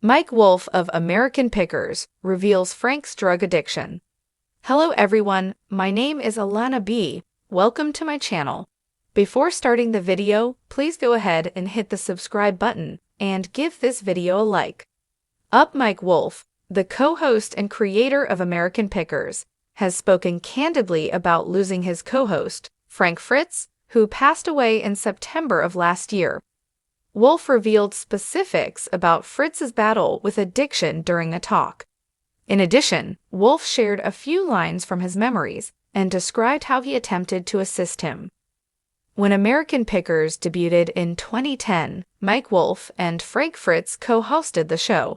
Mike Wolf of American Pickers reveals Frank's drug addiction. Hello everyone, my name is Alana B. Welcome to my channel. Before starting the video, please go ahead and hit the subscribe button and give this video a like. Mike Wolf, the co-host and creator of American Pickers, has spoken candidly about losing his co-host, Frank Fritz, who passed away in September of last year. Wolf revealed specifics about Fritz's battle with addiction during a talk. In addition, Wolf shared a few lines from his memories and described how he attempted to assist him. When American Pickers debuted in 2010, Mike Wolf and Frank Fritz co-hosted the show.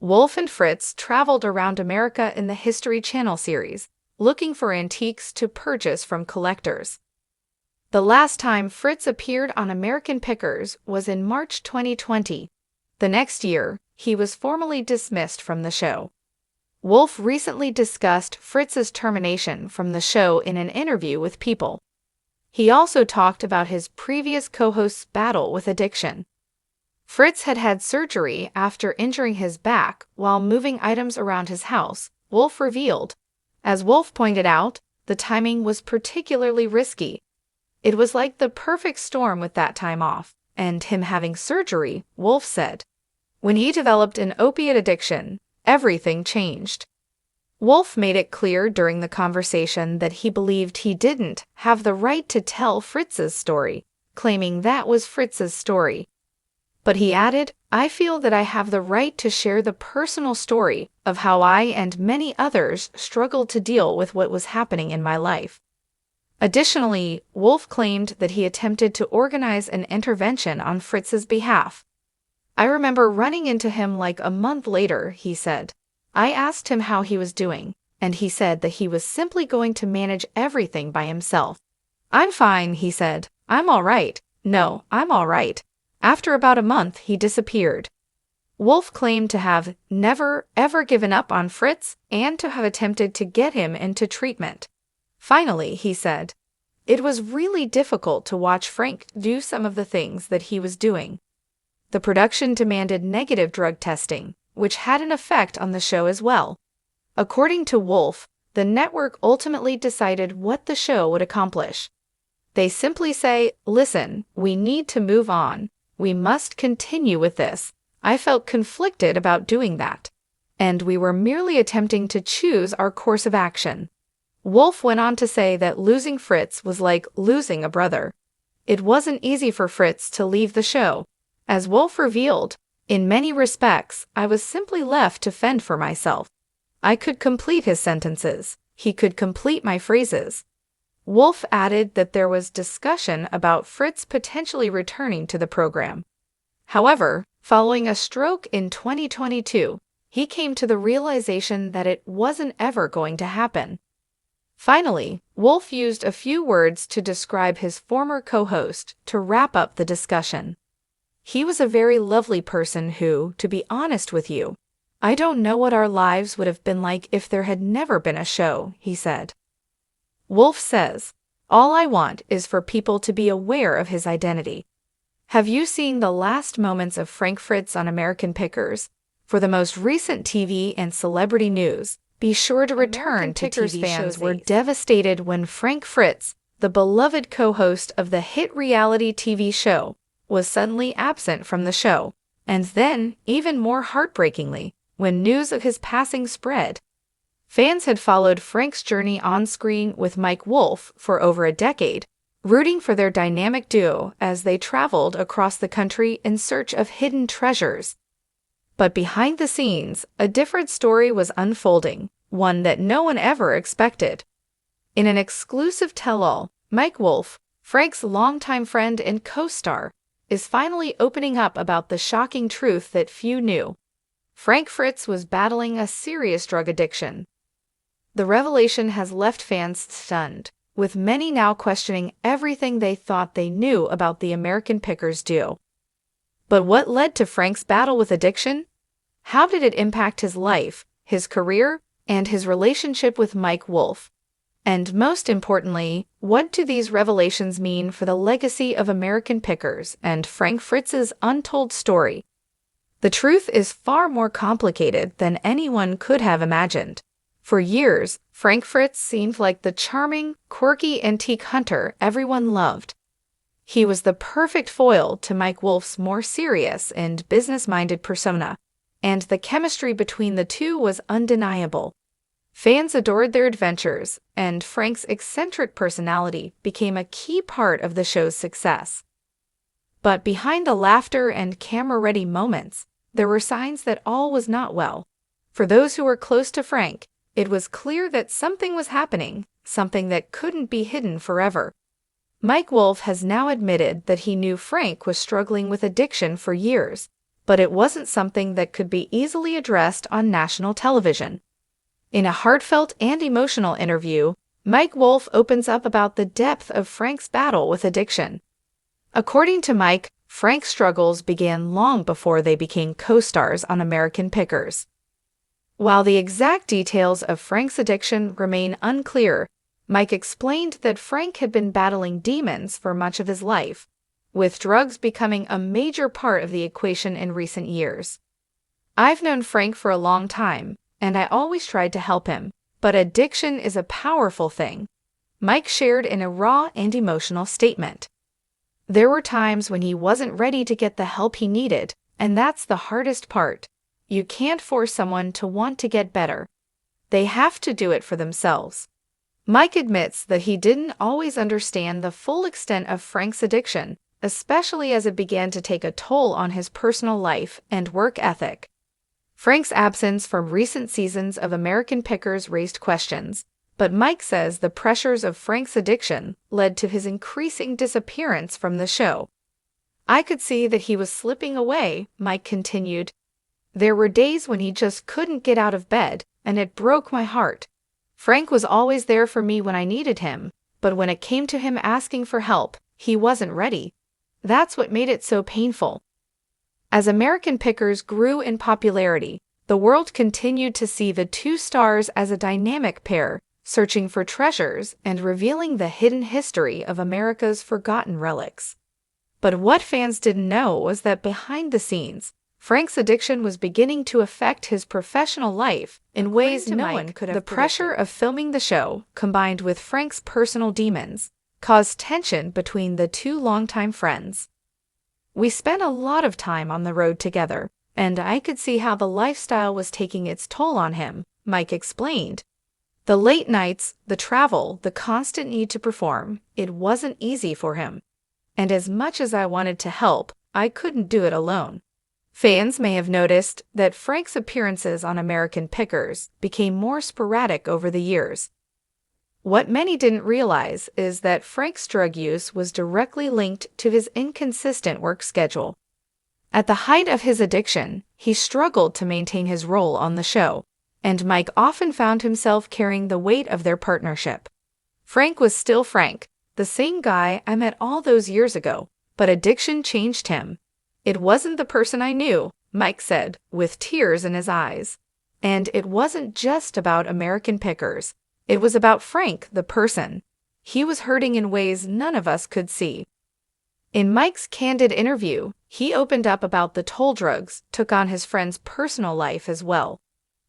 Wolf and Fritz traveled around America in the History Channel series, looking for antiques to purchase from collectors. The last time Fritz appeared on American Pickers was in March 2020. The next year, he was formally dismissed from the show. Wolf recently discussed Fritz's termination from the show in an interview with People. He also talked about his previous co-host's battle with addiction. Fritz had had surgery after injuring his back while moving items around his house, Wolf revealed. As Wolf pointed out, the timing was particularly risky. It was like the perfect storm with that time off, and him having surgery, Wolf said. When he developed an opiate addiction, everything changed. Wolf made it clear during the conversation that he believed he didn't have the right to tell Fritz's story, claiming that was Fritz's story. But he added, "I feel that I have the right to share the personal story of how I and many others struggled to deal with what was happening in my life." Additionally, Wolf claimed that he attempted to organize an intervention on Fritz's behalf. "I remember running into him like a month later," he said. "I asked him how he was doing, and he said that he was simply going to manage everything by himself. 'I'm fine,' he said. 'I'm all right. No, I'm all right.' After about a month, he disappeared." Wolf claimed to have never, ever given up on Fritz and to have attempted to get him into treatment. Finally, he said, "It was really difficult to watch Frank do some of the things that he was doing. The production demanded negative drug testing, which had an effect on the show as well." According to Wolf, the network ultimately decided what the show would accomplish. "They simply say, 'Listen, we need to move on. We must continue with this.' I felt conflicted about doing that. And we were merely attempting to choose our course of action." Wolf went on to say that losing Fritz was like losing a brother. It wasn't easy for Fritz to leave the show. As Wolf revealed, "In many respects, I was simply left to fend for myself. I could complete his sentences. He could complete my phrases." Wolf added that there was discussion about Fritz potentially returning to the program. However, following a stroke in 2022, he came to the realization that it wasn't ever going to happen. Finally, Wolf used a few words to describe his former co-host to wrap up the discussion. "He was a very lovely person who, to be honest with you, I don't know what our lives would have been like if there had never been a show," he said. Wolf says, "All I want is for people to be aware of his identity." Have you seen the last moments of Frank Fritz on American Pickers? For the most recent TV and celebrity news, be sure to return to Pickers. Fans were devastated when Frank Fritz, the beloved co-host of the hit reality TV show, was suddenly absent from the show, and then, even more heartbreakingly, when news of his passing spread. Fans had followed Frank's journey on screen with Mike Wolf for over a decade, rooting for their dynamic duo as they traveled across the country in search of hidden treasures. But behind the scenes, a different story was unfolding, one that no one ever expected. In an exclusive tell-all, Mike Wolf, Frank's longtime friend and co-star, is finally opening up about the shocking truth that few knew. Frank Fritz was battling a serious drug addiction. The revelation has left fans stunned, with many now questioning everything they thought they knew about the American Pickers duo. But what led to Frank's battle with addiction? How did it impact his life, his career, and his relationship with Mike Wolf? And most importantly, what do these revelations mean for the legacy of American Pickers and Frank Fritz's untold story? The truth is far more complicated than anyone could have imagined. For years, Frank Fritz seemed like the charming, quirky antique hunter everyone loved. He was the perfect foil to Mike Wolf's more serious and business-minded persona, and the chemistry between the two was undeniable. Fans adored their adventures, and Frank's eccentric personality became a key part of the show's success. But behind the laughter and camera-ready moments, there were signs that all was not well. For those who were close to Frank, it was clear that something was happening, something that couldn't be hidden forever. Mike Wolf has now admitted that he knew Frank was struggling with addiction for years, but it wasn't something that could be easily addressed on national television. In a heartfelt and emotional interview, Mike Wolf opens up about the depth of Frank's battle with addiction. According to Mike, Frank's struggles began long before they became co-stars on American Pickers. While the exact details of Frank's addiction remain unclear, Mike explained that Frank had been battling demons for much of his life, with drugs becoming a major part of the equation in recent years. "I've known Frank for a long time, and I always tried to help him, but addiction is a powerful thing," Mike shared in a raw and emotional statement. "There were times when he wasn't ready to get the help he needed, and that's the hardest part. You can't force someone to want to get better. They have to do it for themselves." Mike admits that he didn't always understand the full extent of Frank's addiction, especially as it began to take a toll on his personal life and work ethic. Frank's absence from recent seasons of American Pickers raised questions, but Mike says the pressures of Frank's addiction led to his increasing disappearance from the show. "I could see that he was slipping away," Mike continued. "There were days when he just couldn't get out of bed, and it broke my heart. Frank was always there for me when I needed him, but when it came to him asking for help, he wasn't ready. That's what made it so painful." As American Pickers grew in popularity, the world continued to see the two stars as a dynamic pair, searching for treasures and revealing the hidden history of America's forgotten relics. But what fans didn't know was that behind the scenes, Frank's addiction was beginning to affect his professional life in ways no one could have predicted. The pressure of filming the show, combined with Frank's personal demons, caused tension between the two longtime friends. "We spent a lot of time on the road together, and I could see how the lifestyle was taking its toll on him," Mike explained. "The late nights, the travel, the constant need to perform, it wasn't easy for him. And as much as I wanted to help, I couldn't do it alone." Fans may have noticed that Frank's appearances on American Pickers became more sporadic over the years. What many didn't realize is that Frank's drug use was directly linked to his inconsistent work schedule. At the height of his addiction, he struggled to maintain his role on the show, and Mike often found himself carrying the weight of their partnership. "Frank was still Frank, the same guy I met all those years ago, but addiction changed him. It wasn't the person I knew," Mike said, with tears in his eyes. And it wasn't just about American Pickers. It was about Frank, the person. He was hurting in ways none of us could see. In Mike's candid interview, he opened up about the toll drugs took on his friend's personal life as well.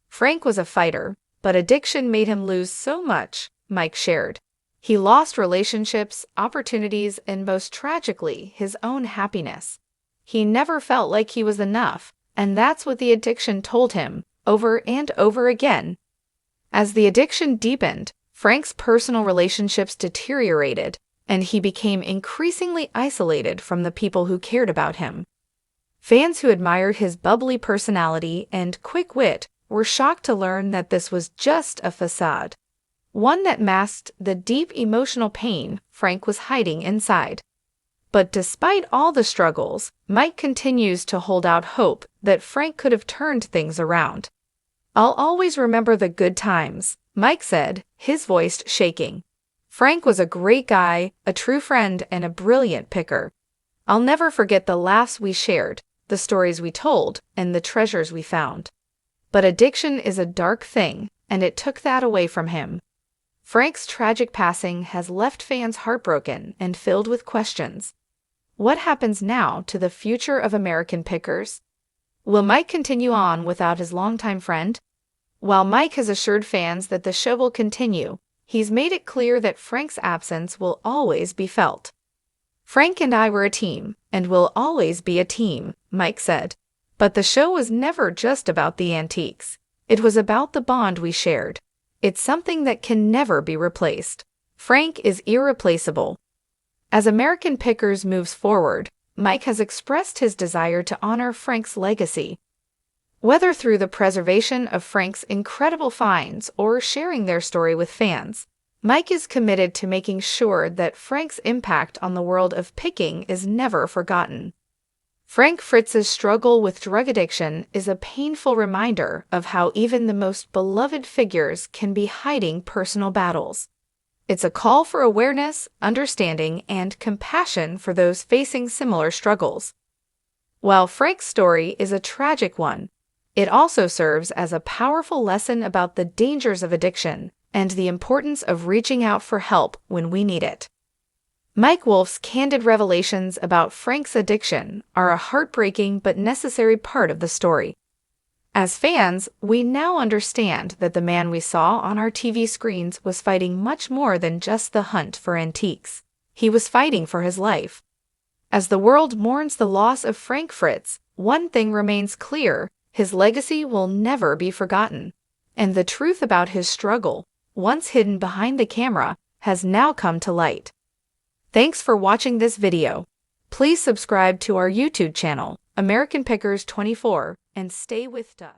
"Frank was a fighter, but addiction made him lose so much," Mike shared. "He lost relationships, opportunities, and most tragically, his own happiness. He never felt like he was enough, and that's what the addiction told him, over and over again." As the addiction deepened, Frank's personal relationships deteriorated, and he became increasingly isolated from the people who cared about him. Fans who admired his bubbly personality and quick wit were shocked to learn that this was just a facade, one that masked the deep emotional pain Frank was hiding inside. But despite all the struggles, Mike continues to hold out hope that Frank could have turned things around. "I'll always remember the good times," Mike said, his voice shaking. "Frank was a great guy, a true friend, and a brilliant picker. I'll never forget the laughs we shared, the stories we told, and the treasures we found. But addiction is a dark thing, and it took that away from him." Frank's tragic passing has left fans heartbroken and filled with questions. What happens now to the future of American Pickers? Will Mike continue on without his longtime friend? While Mike has assured fans that the show will continue, he's made it clear that Frank's absence will always be felt. "Frank and I were a team, and will always be a team," Mike said. "But the show was never just about the antiques. It was about the bond we shared. It's something that can never be replaced. Frank is irreplaceable." As American Pickers moves forward, Mike has expressed his desire to honor Frank's legacy. Whether through the preservation of Frank's incredible finds or sharing their story with fans, Mike is committed to making sure that Frank's impact on the world of picking is never forgotten. Frank Fritz's struggle with drug addiction is a painful reminder of how even the most beloved figures can be hiding personal battles. It's a call for awareness, understanding, and compassion for those facing similar struggles. While Frank's story is a tragic one, it also serves as a powerful lesson about the dangers of addiction and the importance of reaching out for help when we need it. Mike Wolf's candid revelations about Frank's addiction are a heartbreaking but necessary part of the story. As fans, we now understand that the man we saw on our TV screens was fighting much more than just the hunt for antiques. He was fighting for his life. As the world mourns the loss of Frank Fritz, one thing remains clear: his legacy will never be forgotten. And the truth about his struggle, once hidden behind the camera, has now come to light. Thanks for watching this video. Please subscribe to our YouTube channel, American Pickers 24, and stay with us.